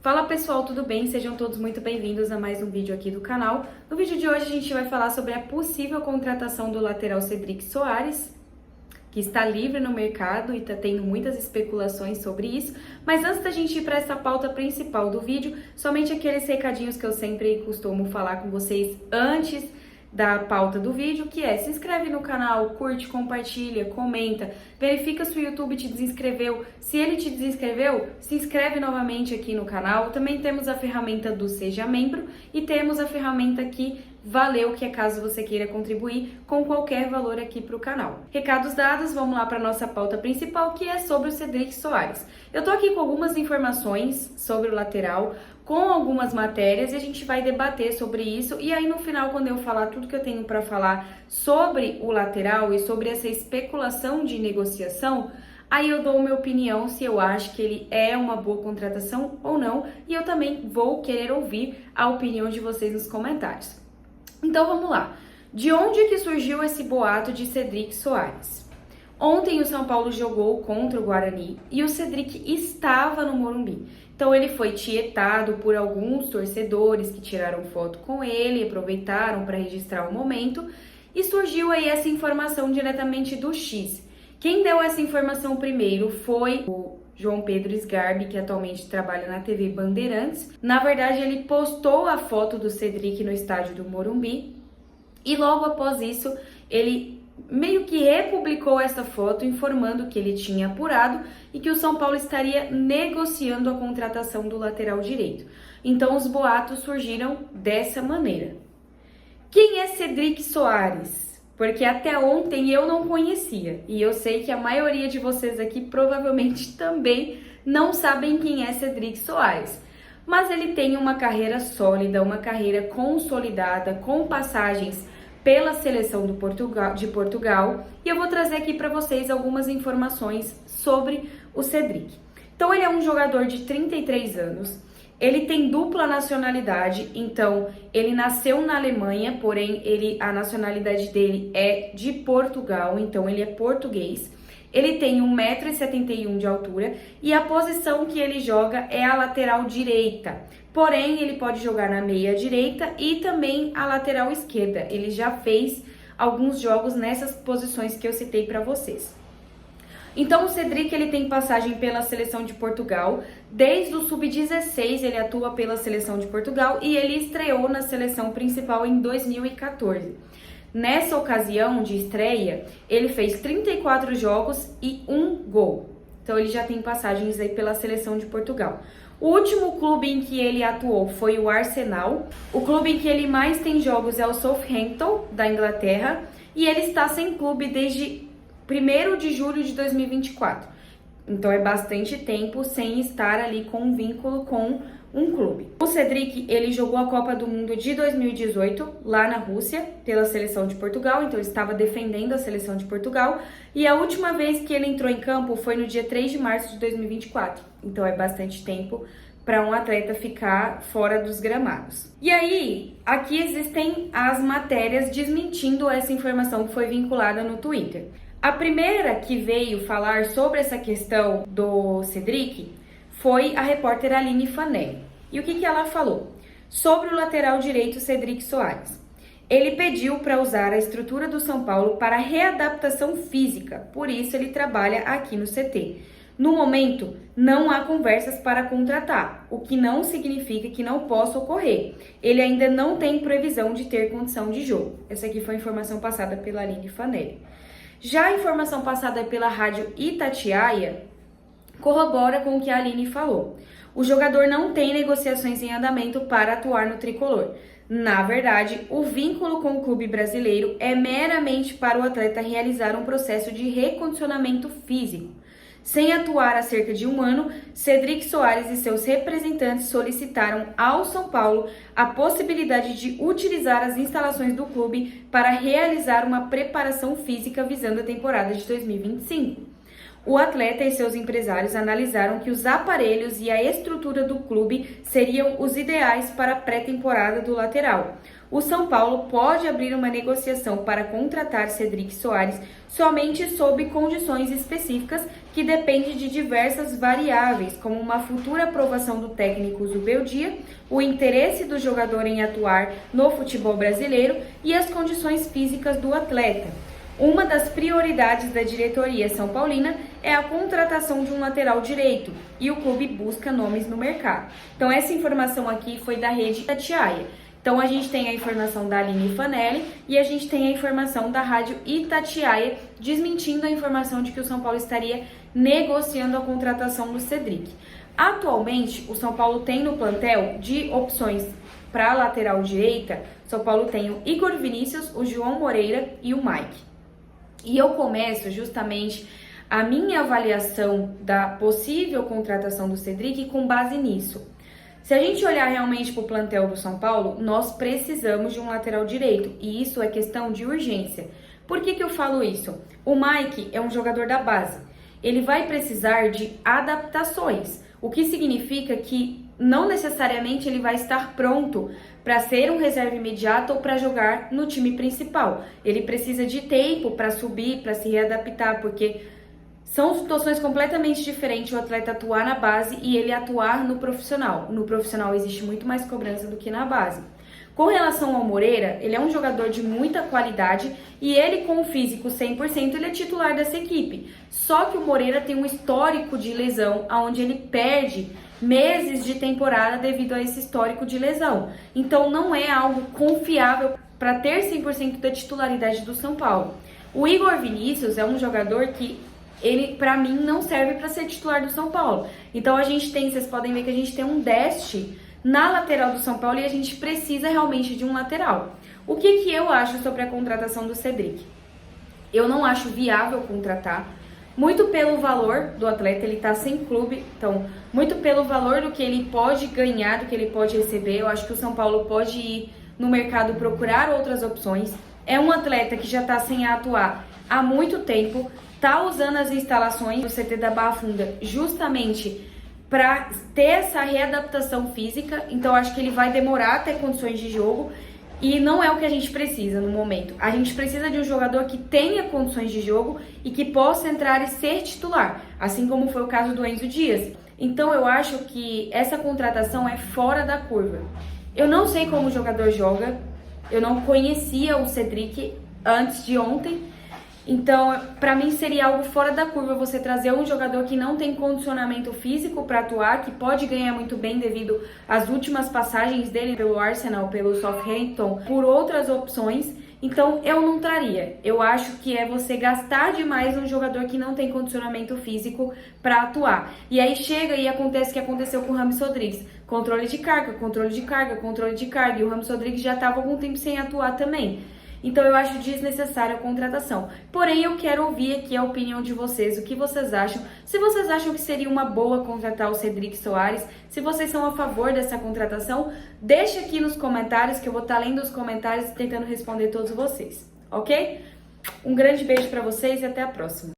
Fala pessoal, tudo bem? Sejam todos muito bem-vindos a mais um vídeo aqui do canal. No vídeo de hoje a gente vai falar sobre a possível contratação do lateral Cedric Soares, que está livre no mercado e está tendo muitas especulações sobre isso. Mas antes da gente ir para essa pauta principal do vídeo, somente aqueles recadinhos que eu sempre costumo falar com vocês antes da pauta do vídeo, que é: se inscreve no canal, curte, compartilha, comenta, verifica se o YouTube te desinscreveu. Se ele te desinscreveu, se inscreve novamente aqui no canal. Também temos a ferramenta do Seja Membro e temos a ferramenta aqui Valeu, que é caso você queira contribuir com qualquer valor aqui para o canal. Recados dados, vamos lá para a nossa pauta principal, que é sobre o Cedric Soares. Eu tô aqui com algumas informações sobre o lateral, com algumas matérias, e a gente vai debater sobre isso. E aí no final, quando eu falar tudo que eu tenho para falar sobre o lateral e sobre essa especulação de negociação, aí eu dou minha opinião se eu acho que ele é uma boa contratação ou não, e eu também vou querer ouvir a opinião de vocês nos comentários. Então vamos lá. De onde que surgiu esse boato de Cedric Soares? Ontem o São Paulo jogou contra o Guarani e o Cedric estava no Morumbi. Então ele foi tietado por alguns torcedores que tiraram foto com ele, aproveitaram para registrar o momento, e surgiu aí essa informação diretamente do X. Quem deu essa informação primeiro foi o João Pedro Sgarbi, que atualmente trabalha na TV Bandeirantes. Na verdade, ele postou a foto do Cedric no estádio do Morumbi e logo após isso, ele meio que republicou essa foto informando que ele tinha apurado e que o São Paulo estaria negociando a contratação do lateral direito. Então, os boatos surgiram dessa maneira. Quem é Cedric Soares? Porque até ontem eu não conhecia, e eu sei que a maioria de vocês aqui provavelmente também não sabem quem é Cedric Soares. Mas ele tem uma carreira sólida, uma carreira consolidada, com passagens pela seleção de Portugal, e eu vou trazer aqui para vocês algumas informações sobre o Cedric. Então ele é um jogador de 33 anos, ele tem dupla nacionalidade, então ele nasceu na Alemanha, porém a nacionalidade dele é de Portugal, então ele é português. Ele tem 1,71 m de altura e a posição que ele joga é a lateral direita. Porém, ele pode jogar na meia direita e também a lateral esquerda. Ele já fez alguns jogos nessas posições que eu citei para vocês. Então o Cedric ele tem passagem pela seleção de Portugal, desde o sub-16 ele atua pela seleção de Portugal e ele estreou na seleção principal em 2014. Nessa ocasião de estreia, ele fez 34 jogos e 1 gol. Então ele já tem passagens aí pela seleção de Portugal. O último clube em que ele atuou foi o Arsenal. O clube em que ele mais tem jogos é o Southampton, da Inglaterra, e ele está sem clube desde 1º de julho de 2024. Então é bastante tempo sem estar ali com um vínculo com um clube. O Cedric, ele jogou a Copa do Mundo de 2018 lá na Rússia pela seleção de Portugal, então ele estava defendendo a seleção de Portugal, e a última vez que ele entrou em campo foi no dia 3 de março de 2024. Então é bastante tempo para um atleta ficar fora dos gramados. E aí, aqui existem as matérias desmentindo essa informação que foi vinculada no Twitter. A primeira que veio falar sobre essa questão do Cedric foi a repórter Aline Fanelli. E o que ela falou? Sobre o lateral direito Cedric Soares. Ele pediu para usar a estrutura do São Paulo para readaptação física, por isso ele trabalha aqui no CT. No momento, não há conversas para contratar, o que não significa que não possa ocorrer. Ele ainda não tem previsão de ter condição de jogo. Essa aqui foi a informação passada pela Aline Fanelli. Já a informação passada pela rádio Itatiaia corrobora com o que a Aline falou. O jogador não tem negociações em andamento para atuar no tricolor. Na verdade, o vínculo com o clube brasileiro é meramente para o atleta realizar um processo de recondicionamento físico. Sem atuar há cerca de 1 ano, Cedric Soares e seus representantes solicitaram ao São Paulo a possibilidade de utilizar as instalações do clube para realizar uma preparação física visando a temporada de 2025. o atleta e seus empresários analisaram que os aparelhos e a estrutura do clube seriam os ideais para a pré-temporada do lateral. O São Paulo pode abrir uma negociação para contratar Cedric Soares somente sob condições específicas que dependem de diversas variáveis, como uma futura aprovação do técnico Zubeldia, o interesse do jogador em atuar no futebol brasileiro e as condições físicas do atleta. Uma das prioridades da diretoria são paulina é a contratação de um lateral direito e o clube busca nomes no mercado. Então essa informação aqui foi da rede Itatiaia. Então a gente tem a informação da Aline Fanelli e a gente tem a informação da rádio Itatiaia desmentindo a informação de que o São Paulo estaria negociando a contratação do Cedric. Atualmente, o São Paulo tem no plantel de opções para a lateral direita, São Paulo tem o Igor Vinícius, o João Moreira e o Mike. E eu começo justamente a minha avaliação da possível contratação do Cedric com base nisso. Se a gente olhar realmente para o plantel do São Paulo, nós precisamos de um lateral direito e isso é questão de urgência. Por que eu falo isso? O Mike é um jogador da base, ele vai precisar de adaptações, o que significa que não necessariamente ele vai estar pronto para ser um reserva imediato ou para jogar no time principal. Ele precisa de tempo para subir, para se readaptar, porque são situações completamente diferentes o atleta atuar na base e ele atuar no profissional. No profissional existe muito mais cobrança do que na base. Com relação ao Moreira, ele é um jogador de muita qualidade e ele com o físico 100% ele é titular dessa equipe. Só que o Moreira tem um histórico de lesão, onde ele perde meses de temporada devido a esse histórico de lesão. Então não é algo confiável para ter 100% da titularidade do São Paulo. O Igor Vinícius é um jogador que ele, para mim, não serve para ser titular do São Paulo. Então a gente tem, vocês podem ver que a gente tem um déficit na lateral do São Paulo e a gente precisa realmente de um lateral. O que eu acho sobre a contratação do Cedric? Eu não acho viável contratar, muito pelo valor do atleta, ele tá sem clube, então, muito pelo valor do que ele pode ganhar, do que ele pode receber, eu acho que o São Paulo pode ir no mercado procurar outras opções. É um atleta que já tá sem atuar há muito tempo, tá usando as instalações do CT da Barra Funda justamente para ter essa readaptação física, então acho que ele vai demorar a ter condições de jogo e não é o que a gente precisa no momento. A gente precisa de um jogador que tenha condições de jogo e que possa entrar e ser titular, assim como foi o caso do Enzo Dias. Então eu acho que essa contratação é fora da curva. Eu não sei como o jogador joga, eu não conhecia o Cedric antes de ontem, então, para mim seria algo fora da curva você trazer um jogador que não tem condicionamento físico para atuar, que pode ganhar muito bem devido às últimas passagens dele pelo Arsenal, pelo Southampton, por outras opções. Então, eu não traria. Eu acho que é você gastar demais um jogador que não tem condicionamento físico para atuar. E aí chega e acontece o que aconteceu com o James Rodrigues. Controle de carga, controle de carga, controle de carga. E o James Rodrigues já estava algum tempo sem atuar também. Então eu acho desnecessária a contratação. Porém, eu quero ouvir aqui a opinião de vocês, o que vocês acham. Se vocês acham que seria uma boa contratar o Cedric Soares, se vocês são a favor dessa contratação, deixa aqui nos comentários que eu vou estar lendo os comentários e tentando responder todos vocês, ok? Um grande beijo para vocês e até a próxima.